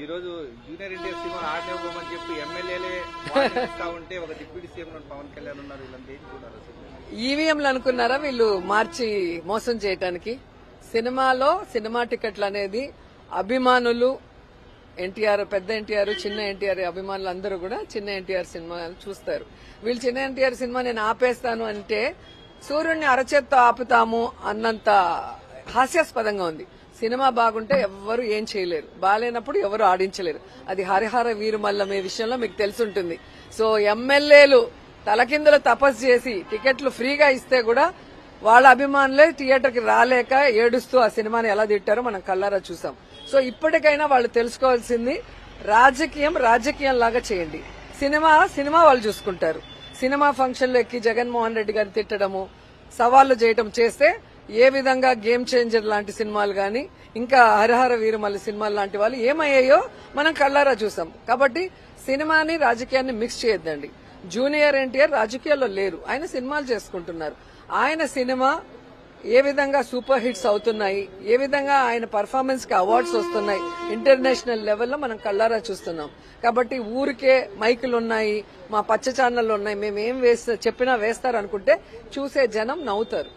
ఈ రోజు junior NTR cinema ఆడనివ్వమని చెప్పి ఎమ్మెల్యేలే ఇస్తా ఉంటే ఒక డిప్యూటీ సీఎం పవన్ కళ్యాణ్ ఉన్నారు. వీళ్ళంతా ఏం చూడాలి? ఈవీఎంలు అనుకున్నారా వీళ్ళు మార్చి మోసం చేయటానికి? సినిమాలో సినిమా టికెట్లు అనేది అభిమానులు ఎన్టీఆర్, పెద్ద ఎన్టీఆర్, చిన్న ఎన్టీఆర్ అభిమానులు అందరూ కూడా చిన్న ఎన్టీఆర్ సినిమా చూస్తారు. వీళ్ళు చిన్న ఎన్టీఆర్ సినిమా నేను ఆపేస్తాను అంటే సూర్యుడిని అరచేత్తో ఆపుతాము అన్నంత హాస్యాస్పదంగా ఉంది. సినిమా బాగుంటే ఎవ్వరు ఏం చేయలేరు, బాగాలేనప్పుడు ఎవరు ఆడించలేరు. అది హరిహర వీరుమల్లం ఈ విషయంలో మీకు తెలుసుంటుంది. సో ఎమ్మెల్యేలు తలకిందులు తపస్సు చేసి టికెట్లు ఫ్రీగా ఇస్తే కూడా వాళ్ళ అభిమానులే థియేటర్కి రాలేక ఏడుస్తూ ఆ సినిమాని ఎలా తిట్టారో మనం కళ్ళారా చూసాం. సో ఇప్పటికైనా వాళ్ళు తెలుసుకోవాల్సింది రాజకీయం లాగా చేయండి. సినిమా వాళ్ళు చూసుకుంటారు. సినిమా ఫంక్షన్లో ఎక్కి జగన్మోహన్ రెడ్డి గారిని తిట్టడము, సవాళ్లు చేయటం చేస్తే ఏ విధంగా గేమ్ చేంజర్ లాంటి సినిమాలు గాని ఇంకా హరిహర వీరమల్లి సినిమాలు లాంటి వాళ్ళు ఏమయ్యాయో మనం కళ్ళారా చూసాం. కాబట్టి సినిమాని రాజకీయాన్ని మిక్స్ చేయొద్దండి. జూనియర్ ఎన్టీఆర్ రాజకీయాల్లో లేరు, ఆయన సినిమాలు చేసుకుంటున్నారు. ఆయన సినిమా ఏ విధంగా సూపర్ హిట్స్ అవుతున్నాయి, ఏ విధంగా ఆయన పర్ఫార్మెన్స్ కి అవార్డ్స్ వస్తున్నాయి ఇంటర్నేషనల్ లెవెల్లో మనం కళ్ళారా చూస్తున్నాం. కాబట్టి ఊరికే మైకులు ఉన్నాయి, మా పచ్చ ఛానళ్ళు ఉన్నాయి, మేమేం చెప్పినా వేస్తారు అనుకుంటే చూసే జనం నవ్వుతారు.